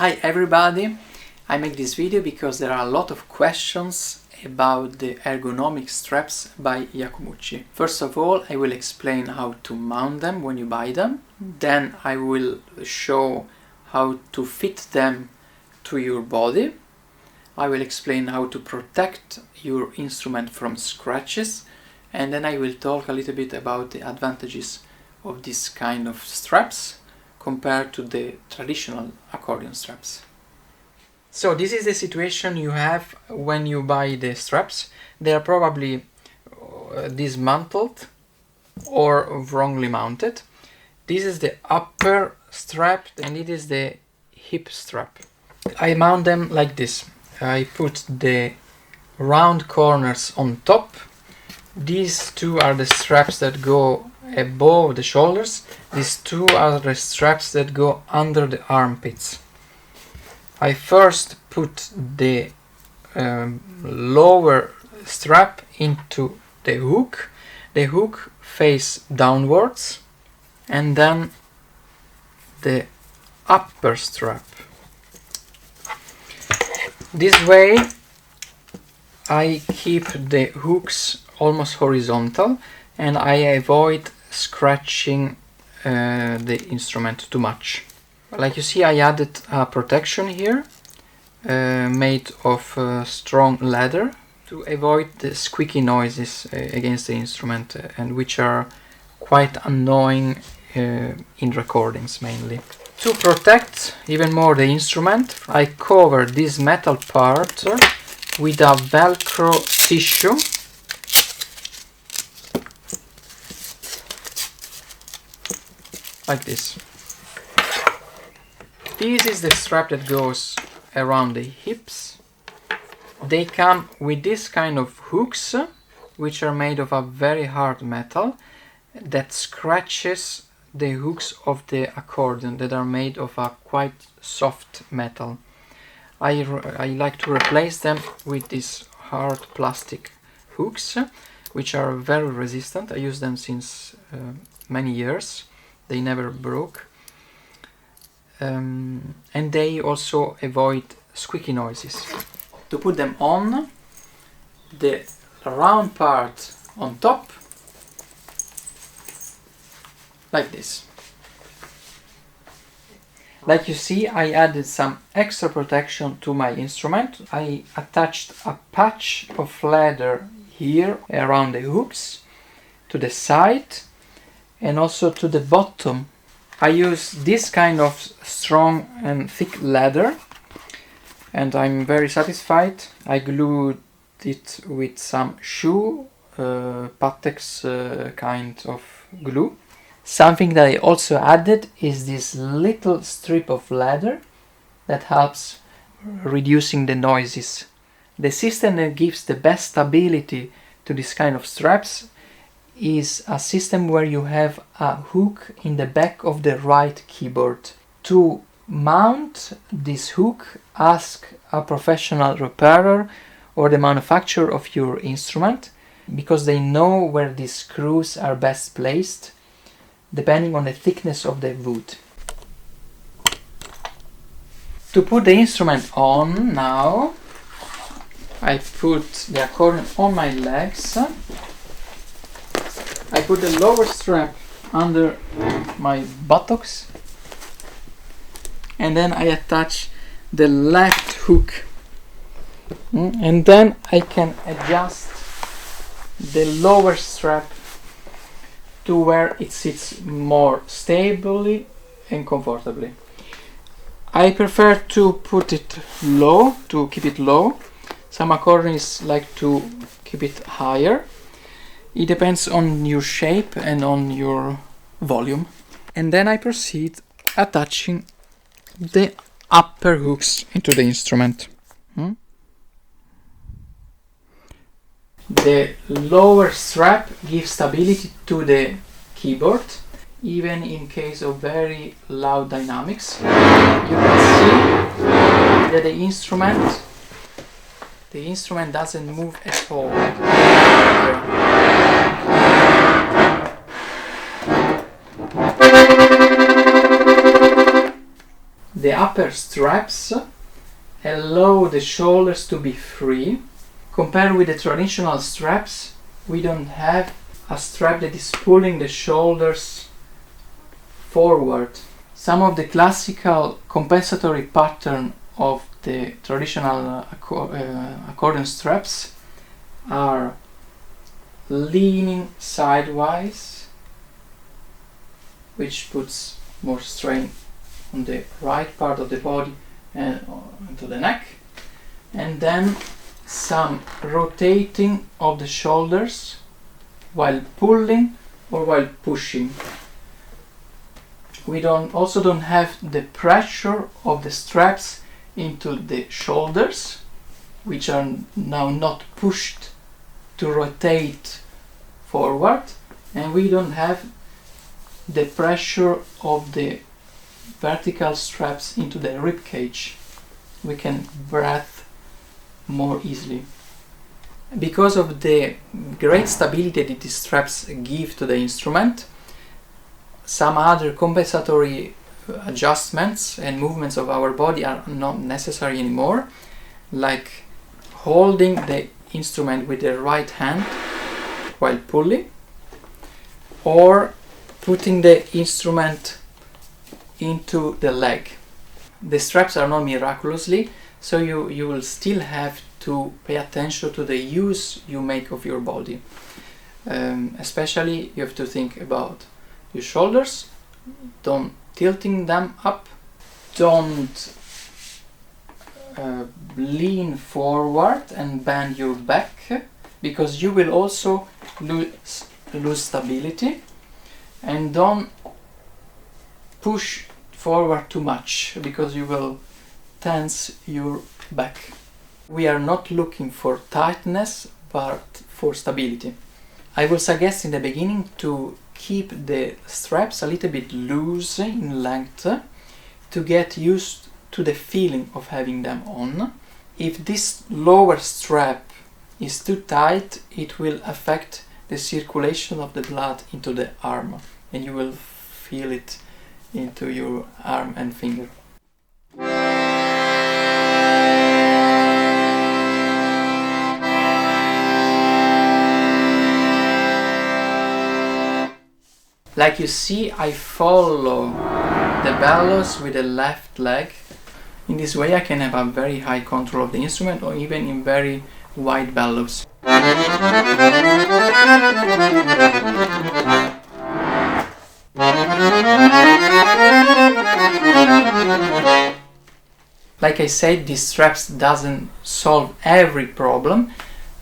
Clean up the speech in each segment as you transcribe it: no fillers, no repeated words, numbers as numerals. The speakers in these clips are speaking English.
Hi everybody! I make this video because there are a lot of questions about the ergonomic straps by Jacomucci. First of all, I will explain how to mount them when you buy them. Then I will show how to fit them to your body. I will explain how to protect your instrument from scratches. And then I will talk a little bit about the advantages of this kind of straps compared to the traditional accordion straps. So this is the situation you have when you buy the straps. They are probably dismantled or wrongly mounted. This is the upper strap and it is the hip strap. I mount them like this. I put the round corners on top. These two are the straps that go above the shoulders. These two are the straps that go under the armpits. I first put the lower strap into the hook. The hook face downwards, and then the upper strap. This way I keep the hooks almost horizontal and I avoid scratching the instrument too much. Like you see, I added a protection here made of strong leather to avoid the squeaky noises against the instrument and which are quite annoying in recordings mainly. To protect even more the instrument, I cover this metal part with a velcro tissue. Like this. This is the strap that goes around the hips. They come with this kind of hooks, which are made of a very hard metal that scratches the hooks of the accordion that are made of a quite soft metal. I like to replace them with these hard plastic hooks, which are very resistant. I use them since many years. They never broke. And they also avoid squeaky noises. To put them on, the round part on top, like this. Like you see, I added some extra protection to my instrument. I attached a patch of leather here around the hooks, to the side, and also to the bottom. I use this kind of strong and thick leather and I'm very satisfied. I glued it with some shoe, Pattex kind of glue. Something that I also added is this little strip of leather that helps reducing the noises. The system that gives the best stability to this kind of straps is a system where you have a hook in the back of the right keyboard. To mount this hook, ask a professional repairer or the manufacturer of your instrument, because they know where these screws are best placed depending on the thickness of the wood. To put the instrument on now, I put the accordion on my legs. I put the lower strap under my buttocks and then I attach the left hook and then I can adjust the lower strap to where it sits more stably and comfortably. I prefer to put it low, to keep it low. Some accordionists like to keep it higher. It depends on your shape and on your volume. And then I proceed attaching the upper hooks into the instrument. The lower strap gives stability to the keyboard, even in case of very loud dynamics. You can see that the instrument doesn't move at all. The upper straps allow the shoulders to be free. Compared with the traditional straps, we don't have a strap that is pulling the shoulders forward. Some of the classical compensatory pattern of the traditional accordion straps are leaning sidewise, which puts more strain on the right part of the body and onto the neck, and then some rotating of the shoulders while pulling or while pushing. We also don't have the pressure of the straps into the shoulders, which are now not pushed to rotate forward, and we don't have the pressure of the vertical straps into the rib cage. We can breathe more easily. Because of the great stability that these straps give to the instrument, some other compensatory adjustments and movements of our body are not necessary anymore, like holding the instrument with the right hand while pulling, or putting the instrument into the leg. The straps are not miraculously, so you will still have to pay attention to the use you make of your body. Especially you have to think about your shoulders, don't tilting them up, don't lean forward and bend your back, because you will also lose stability, and don't push forward too much, because you will tense your back. We are not looking for tightness, but for stability. I will suggest in the beginning to keep the straps a little bit loose in length to get used to the feeling of having them on. If this lower strap is too tight, it will affect the circulation of the blood into the arm, and you will feel it into your arm and finger. Like you see, I follow the bellows with the left leg. In this way I can have a very high control of the instrument, or even in very wide bellows. Like I said, these straps doesn't solve every problem,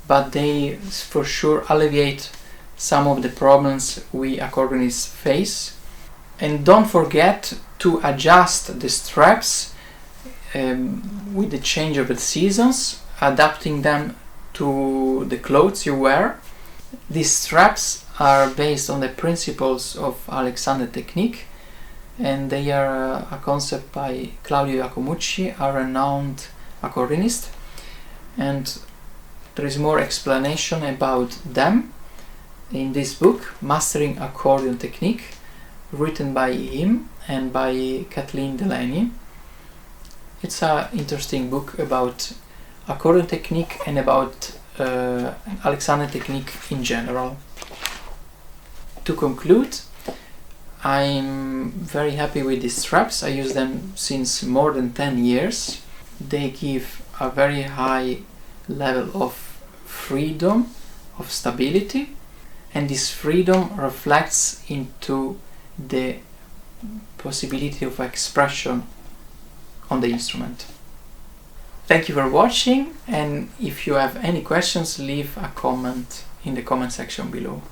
but they for sure alleviate some of the problems we accordionists face. And don't forget to adjust the straps with the change of the seasons, adapting them to the clothes you wear. These straps are based on the principles of Alexander technique, and they are a concept by Claudio Jacomucci, a renowned accordionist, and there is more explanation about them in this book, Mastering Accordion Technique, written by him and by Kathleen Delaney. It's an interesting book about accordion technique and about Alexander technique in general. To conclude, I'm very happy with these straps. I use them since more than 10 years. They give a very high level of freedom, of stability, and this freedom reflects into the possibility of expression on the instrument. Thank you for watching, and if you have any questions, leave a comment in the comment section below.